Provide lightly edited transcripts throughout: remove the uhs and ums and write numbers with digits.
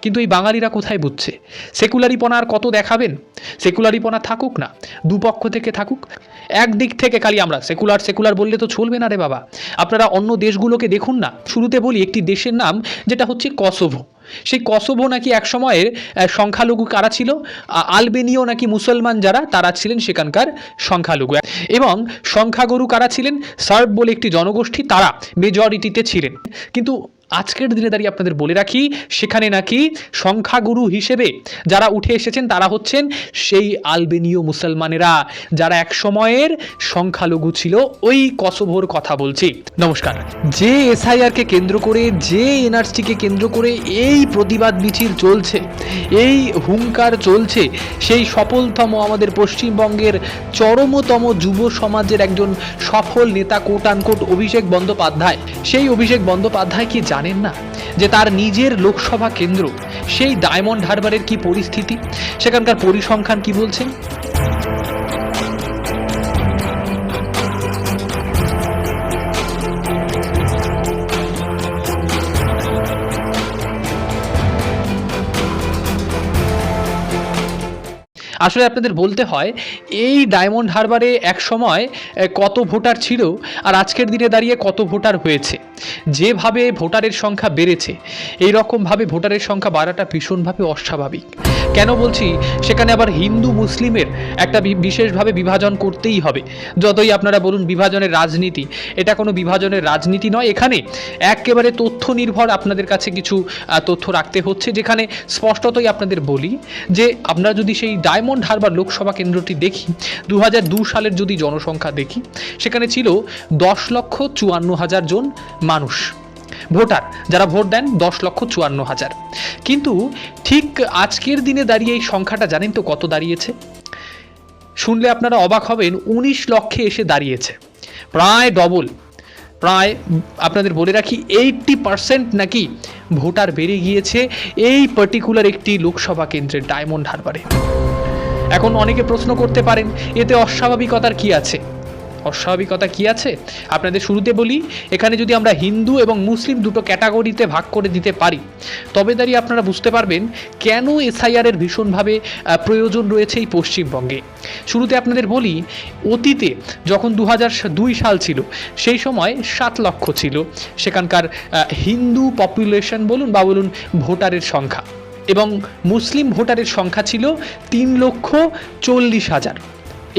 কিন্তু এই বাঙালিরা কোথায় বুঝছে? সেকুলারিপনা আর কত দেখাবেন? সেকুলারিপনা থাকুক না, দুপক্ষ থেকে থাকুক। একদিক থেকে খালি আমরা সেকুলার সেকুলার বললে তো চলবে না রে বাবা। আপনারা অন্য দেশগুলোকে দেখুন না। শুরুতে বলি একটি দেশের নাম, যেটা হচ্ছে কসোভো। সেই কসোভো নাকি এক সময়ের সংখ্যালঘু কারা ছিল? আলবেনীয় নাকি মুসলমান যারা, তারা ছিলেন সেখানকার সংখ্যালঘু। এবং সংখ্যাগুরু কারা ছিলেন? সার্ব বলে একটি জনগোষ্ঠী, তারা মেজরিটিতে ছিলেন। কিন্তু আজকের দিনে দাঁড়িয়ে আপনাদের বলে রাখি, সেখানে নাকি সংখ্যাগুরু হিসেবে যারা উঠে এসেছেন তারা হচ্ছেন সেই আলবেনীয় মুসলমানেরা, যারা এক সময়ের সংখ্যালঘু ছিল। ওই কসোভোর কথা বলছি। নমস্কার। যে এসআইআরকে কেন্দ্র করে, যে এনআরসিকে কেন্দ্র করে এই প্রতিবাদ মিছিল চলছে, এই হুঙ্কার চলছে, সেই সফলতম আমাদের পশ্চিমবঙ্গের চরমতম যুব সমাজের একজন সফল নেতা কোট আনকোট অভিষেক বন্দ্যোপাধ্যায়। সেই অভিষেক বন্দ্যোপাধ্যায় কি জানেন না যে তার নিজের লোকসভা কেন্দ্র সেই ডায়মন্ড হারবারের কি পরিস্থিতি, সেখানকার পরিসংখ্যান কি বলছেন? আসলে আপনাদের বলতে হয়, এই ডায়মন্ড হারবারে এক সময় কত ভোটার ছিল আর আজকের দিনে দাঁড়িয়ে কত ভোটার হয়েছে। যেভাবে ভোটারের সংখ্যা বেড়েছে, এই রকমভাবে ভোটারের সংখ্যা বাড়াটা ভীষণভাবে অস্বাভাবিক। কেন বলছি? সেখানে আবার হিন্দু মুসলিমের একটা বিশেষভাবে বিভাজন করতেই হবে। যতই আপনারা বলুন বিভাজনের রাজনীতি, এটা কোনো বিভাজনের রাজনীতি নয়। এখানে একেবারে তথ্য নির্ভর আপনাদের কাছে কিছু তথ্য রাখতে হচ্ছে, যেখানে স্পষ্টতই আপনাদের বলি যে আমরা যদি সেই ডায়মন্ড হারবার লোকসভা কেন্দ্রটি দেখি, 2002 সালের যদি জনসংখ্যা দেখি, সেখানে ছিল 10,54,000 জন মানুষ, ভোটার যারা ভোট দেন 10,54,000। কিন্তু ঠিক আজকের দিনে দাঁড়িয়ে এই সংখ্যাটা জানেন তো কত দাঁড়িয়েছে? শুনলে আপনারা অবাক হবেন, 19 লক্ষে এসে দাঁড়িয়েছে। প্রায় ডবল। প্রায় আপনাদের বলে রাখি 80% নাকি ভোটার বেড়ে গিয়েছে এই পার্টিকুলার একটি লোকসভা কেন্দ্রের ডায়মন্ড হারবারে। এখন অনেকে প্রশ্ন করতে পারেন, এতে অস্বাভাবিকতার কি আছে? অস্বাভাবিকতা কি আছে? আপনাদের শুরুতে বলি, এখানে যদি আমরা হিন্দু এবং মুসলিম দুটো ক্যাটাগরিতে ভাগ করে দিতে পারি, তবে দাঁড়িয়ে আপনারা বুঝতে পারবেন কেন এসআইআরের ভীষণভাবে প্রয়োজন রয়েছে এই পশ্চিমবঙ্গে। শুরুতে আপনাদের বলি, অতীতে যখন 2002 সাল ছিল, সেই সময় 7 লক্ষ ছিল সেখানকার হিন্দু পপুলেশন বলুন বা বলুন ভোটারের সংখ্যা, এবং মুসলিম ভোটারের সংখ্যা ছিল 3,40,000।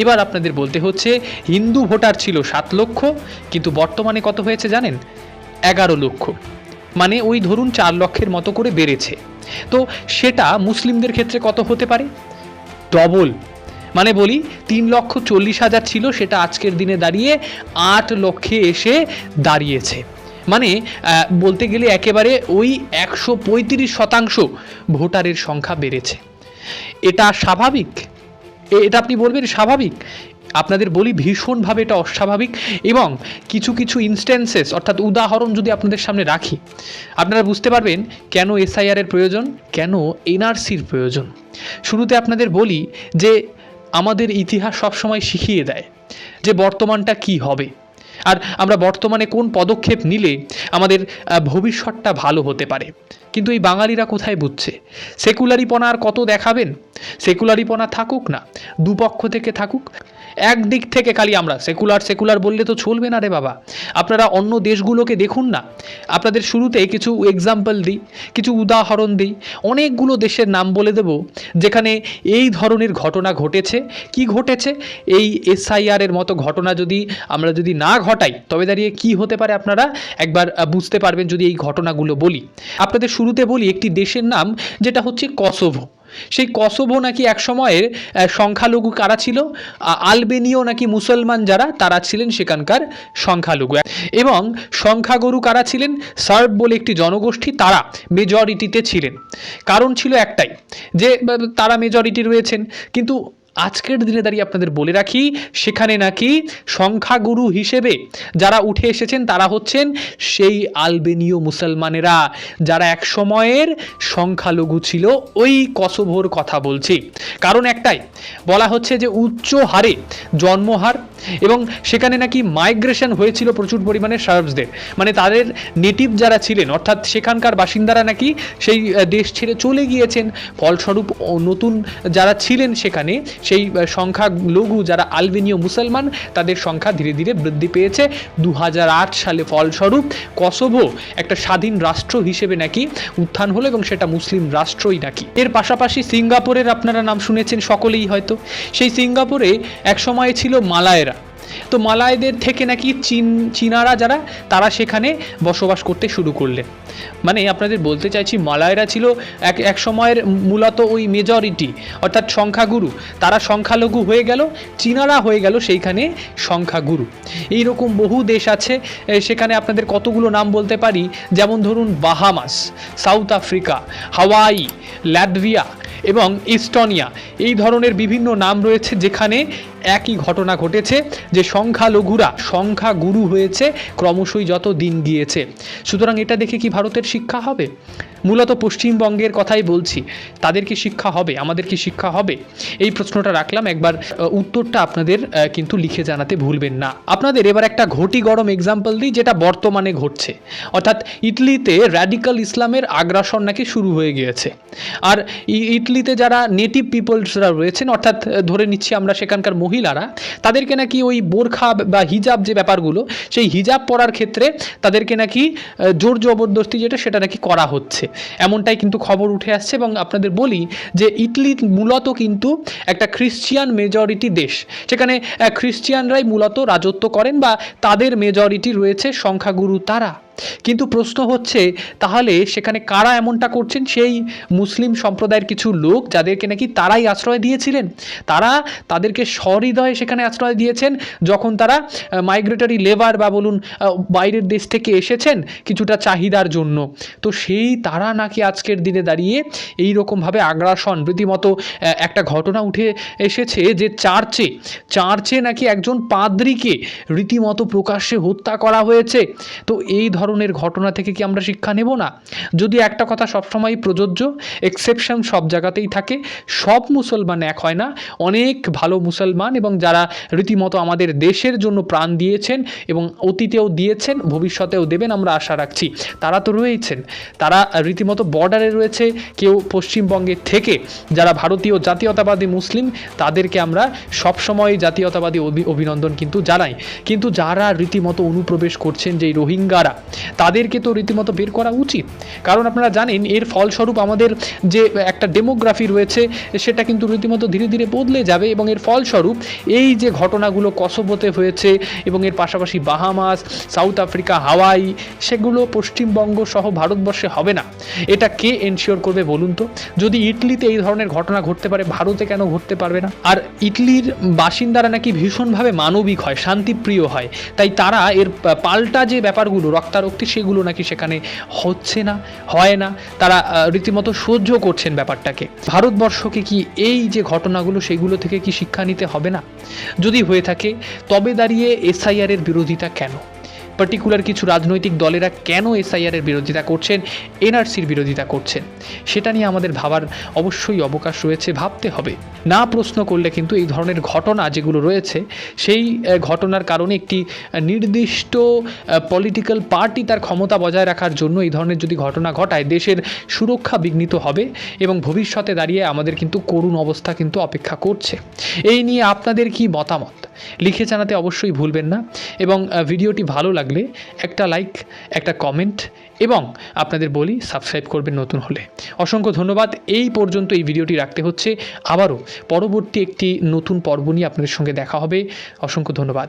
এবার আপনাদের বলতে হচ্ছে, হিন্দু ভোটার ছিল 7 লক্ষ, কিন্তু বর্তমানে কত হয়েছে জানেন? 11 লক্ষ। মানে ওই ধরুন 4 লক্ষের মতো করে বেড়েছে। তো সেটা মুসলিমদের ক্ষেত্রে কত হতে পারে? ডবল। মানে বলি 3,40,000 ছিল, সেটা আজকের দিনে দাঁড়িয়ে 8 লক্ষে এসে দাঁড়িয়েছে। মানে বলতে গেলে একেবারে ওই 135% ভোটারের সংখ্যা বেড়েছে। এটা স্বাভাবিক? এটা আপনি বলবেন স্বাভাবিক? আপনাদের বলি ভীষণভাবে এটা অস্বাভাবিক। এবং কিছু কিছু ইনস্ট্যান্সেস অর্থাৎ উদাহরণ যদি আপনাদের সামনে রাখি, আপনারা বুঝতে পারবেন কেন এসআইআরের প্রয়োজন, কেন এনআরসির প্রয়োজন। শুরুতে আপনাদের বলি যে আমাদের ইতিহাস সবসময় শিখিয়ে দেয় যে বর্তমানটা কি হবে, আর আমরা বর্তমানে কোন পদক্ষেপ নিলে আমাদের ভবিষ্যৎটা ভালো হতে পারে। কিন্তু এই বাঙালিরা কোথায় বুঝছে? সেকুলারিপনা আর কত দেখাবেন? সেকুলারিপনা থাকুক না, দুপক্ষ থেকে থাকুক। একদিক থেকে খালি আমরা সেকুলার সেকুলার বললে তো চলবে না রে বাবা। আপনারা অন্য দেশগুলোকে দেখুন না। আপনাদের শুরুতে কিছু এক্সাম্পল দিই, কিছু উদাহরণ দিই। অনেকগুলো দেশের নাম বলে দেব যেখানে এই ধরনের ঘটনা ঘটেছে। কি ঘটেছে? এই এসআইআরের মতো ঘটনা আমরা যদি না ঘটাই, তবে দাঁড়িয়ে কি হতে পারে আপনারা একবার বুঝতে পারবেন যদি এই ঘটনাগুলো বলি। আপনাদের শুরুতে বলি একটি দেশের নাম, যেটা হচ্ছে কসোভো। সেই কসোভো নাকি এক সময়ের সংখ্যালঘু কারা ছিল? আলবেনীয় নাকি মুসলমান যারা, তারা ছিলেন সেখানকার সংখ্যালঘু। এবং সংখ্যাগুরু কারা ছিলেন? সার্ব বলে একটি জনগোষ্ঠী, তারা মেজরিটিতে ছিলেন। কারণ ছিল একটাই, যে তারা মেজরিটি রয়েছেন। কিন্তু আজকের দিনে দাঁড়িয়ে আপনাদের বলে রাখি, সেখানে নাকি সংখ্যাগুরু হিসেবে যারা উঠে এসেছেন তারা হচ্ছেন সেই আলবেনীয় মুসলমানেরা, যারা এক সময়ের সংখ্যালঘু ছিল। ওই কসোভোর কথা বলছি। কারণ একটাই, বলা হচ্ছে যে উচ্চ হারে জন্মহার এবং সেখানে নাকি মাইগ্রেশন হয়েছিল প্রচুর পরিমাণে সার্বসদের, মানে তাদের নেটিভ যারা ছিলেন অর্থাৎ সেখানকার বাসিন্দারা নাকি সেই দেশ ছেড়ে চলে গিয়েছেন। ফলস্বরূপ নতুন যারা ছিলেন সেখানে, সেই সংখ্যালঘু যারা আলবেনীয় মুসলমান, তাদের সংখ্যা ধীরে ধীরে বৃদ্ধি পেয়েছে 2008 সালে। ফলস্বরূপ কসোভো একটা স্বাধীন রাষ্ট্র হিসেবে নাকি উত্থান হলো এবং সেটা মুসলিম রাষ্ট্রই নাকি। এর পাশাপাশি সিঙ্গাপুরের আপনারা নাম শুনেছেন সকলেই হয়তো। সেই সিঙ্গাপুরে এক সময় ছিল মালায়রা। তো মালায়দের থেকে নাকি চীনারা যারা, তারা সেখানে বসবাস করতে শুরু করলেন। মানে আপনাদের বলতে চাইছি, মালায়রা ছিল এক সময়ের মূলত ওই মেজরিটি অর্থাৎ সংখ্যাগুরু, তারা সংখ্যালঘু হয়ে গেল, চীনারা হয়ে গেল সেইখানে সংখ্যাগুরু। এইরকম বহু দেশ আছে, সেখানে আপনাদের কতগুলো নাম বলতে পারি, যেমন ধরুন বাহামাস, সাউথ আফ্রিকা, হাওয়াই, ল্যাটভিয়া এবং ইস্টোনিয়া। এই ধরনের বিভিন্ন নাম রয়েছে যেখানে একই ঘটনা ঘটেছে, যে সংখ্যালঘুরা সংখ্যাগুরু হয়েছে ক্রমশই যত দিন গিয়েছে। সুতরাং এটা দেখে কি ভারতের শিক্ষা হবে? মূলত পশ্চিমবঙ্গের কথাই বলছি, তাদের কি শিক্ষা হবে, আমাদের কি শিক্ষা হবে? এই প্রশ্নটা রাখলাম, একবার উত্তরটা আপনাদের কিন্তু লিখে জানাতে ভুলবেন না। আপনাদের এবার একটা ঘটি গরম এক্সাম্পল দিই, যেটা বর্তমানে ঘটছে। অর্থাৎ ইটলিতে র্যাডিক্যাল ইসলামের আগ্রাসন নাকি শুরু হয়ে গিয়েছে। আর ইটলিতে যারা নেটিভ পিপলসরা রয়েছেন, অর্থাৎ ধরে নিচ্ছি আমরা সেখানকার মহিলারা, তাদেরকে নাকি ওই বোরখা বা হিজাব যে ব্যাপারগুলো, সেই হিজাব পরার ক্ষেত্রে তাদেরকে নাকি জোর জবরদস্তি যেটা, সেটা নাকি করা হচ্ছে, এমনটাই কিন্তু খবর উঠে আসছে। এবং আপনাদের বলি যে ইটলি মূলত কিন্তু একটা খ্রিস্টিয়ান মেজরিটি দেশ, সেখানে খ্রিস্টিয়ানরাই মূলত রাজত্ব করেন বা তাদের মেজরিটি রয়েছে, সংখ্যাগুরু তারা। কিন্তু প্রশ্ন হচ্ছে, তাহলে সেখানে কারা এমনটা করছেন? সেই মুসলিম সম্প্রদায়ের কিছু লোক, যাদেরকে নাকি তারাই আশ্রয় দিয়েছিলেন, তারা তাদেরকে সহৃদয়ে সেখানে আশ্রয় দিয়েছেন যখন তারা মাইগ্রেটরি লেবার বা বলুন বাইরের দেশ থেকে এসেছেন কিছুটা চাহিদার জন্য। তো সেই তারা নাকি আজকের দিনে দাঁড়িয়ে এই রকমভাবে আগ্রাসন, রীতিমতো একটা ঘটনা উঠে এসেছে যে চার্চে নাকি একজন পাদ্রীকে রীতিমতো প্রকাশ্যে হত্যা করা হয়েছে। তো এই ধরনের ঘটনা থেকে কি আমরা শিক্ষা নেব না? যদি একটা কথা সবসময় প্রযোজ্য, এক্সেপশন সব জায়গাতেই থাকে, সব মুসলমান এক হয় না। অনেক ভালো মুসলমান এবং যারা রীতিমতো আমাদের দেশের জন্য প্রাণ দিয়েছেন এবং অতীতেও দিয়েছেন, ভবিষ্যতেও দেবেন আমরা আশা রাখছি, তারা তো রয়েছেন। তারা রীতিমতো বর্ডারে রয়েছে। কেউ পশ্চিমবঙ্গের থেকে যারা ভারতীয় জাতীয়তাবাদী মুসলিম, তাদেরকে আমরা সবসময় জাতীয়তাবাদী অভিনন্দন কিন্তু জানাই। কিন্তু যারা রীতিমতো অনুপ্রবেশ করছেন, যেই রোহিঙ্গারা, তাদেরকে তো রীতিমতো বের করা উচিত। কারণ আপনারা জানেন এর ফলস্বরূপ আমাদের যে একটা ডেমোগ্রাফি রয়েছে, সেটা কিন্তু রীতিমতো ধীরে ধীরে বদলে যাবে। এবং এর ফলস্বরূপ এই যে ঘটনাগুলো কসোভোতে হয়েছে এবং এর পাশাপাশি বাহামাস, সাউথ আফ্রিকা, হাওয়াই, সেগুলো পশ্চিমবঙ্গ সহ ভারতবর্ষে হবে না। এটা কে এনশিওর করবে বলুন তো? যদি ইটলিতে এই ধরনের ঘটনা ঘটতে পারে, ভারতে কেন ঘটতে পারবে না? আর ইটলির বাসিন্দারা নাকি ভীষণভাবে মানবিক হয়, শান্তিপ্রিয় হয়, তাই তারা এর পাল্টা যে ব্যাপারগুলো রক্তারক্তি, সেগুলো নাকি সেখানে হচ্ছে না, হয় না। তারা রীতিমতো সহ্য করছেন ব্যাপারটাকে। ভারতবর্ষকে কি এই যে ঘটনাগুলো, সেগুলো থেকে কি শিক্ষা নিতে হবে না? যদি হয়ে থাকে, তবে দাঁড়িয়ে এসআইআর এর বিরোধিতা কেন? পার্টিকুলার কিছু রাজনৈতিক দলেরা কেন এসআইআর এর বিরোধিতা করছেন, এনআরসির বিরোধিতা করছেন, সেটা নিয়ে আমাদের ভাবার অবশ্যই অবকাশ রয়েছে, ভাবতে হবে। না প্রশ্ন করলে কিন্তু এই ধরনের ঘটনা যেগুলো রয়েছে, সেই ঘটনার কারণে একটি নির্দিষ্ট পলিটিক্যাল পার্টি তার ক্ষমতা বজায় রাখার জন্য এই ধরনের যদি ঘটনা ঘটায়, দেশের সুরক্ষা বিঘ্নিত হবে এবং ভবিষ্যতে দাঁড়িয়ে আমাদের কিন্তু করুণ অবস্থা কিন্তু অপেক্ষা করছে। এই নিয়ে আপনাদের কি মতামত লিখে জানাতে অবশ্যই ভুলবেন না। এবং ভিডিওটি ভালো লাগলে একটা লাইক, একটা কমেন্ট এবং আপনাদের বলি সাবস্ক্রাইব করবেন নতুন হলে। অসংখ্য ধন্যবাদ। এই পর্যন্ত এই ভিডিওটি রাখতে হচ্ছে। আবারও পরবর্তী একটি নতুন পর্ব নিয়ে আপনাদের সঙ্গে দেখা হবে। অসংখ্য ধন্যবাদ।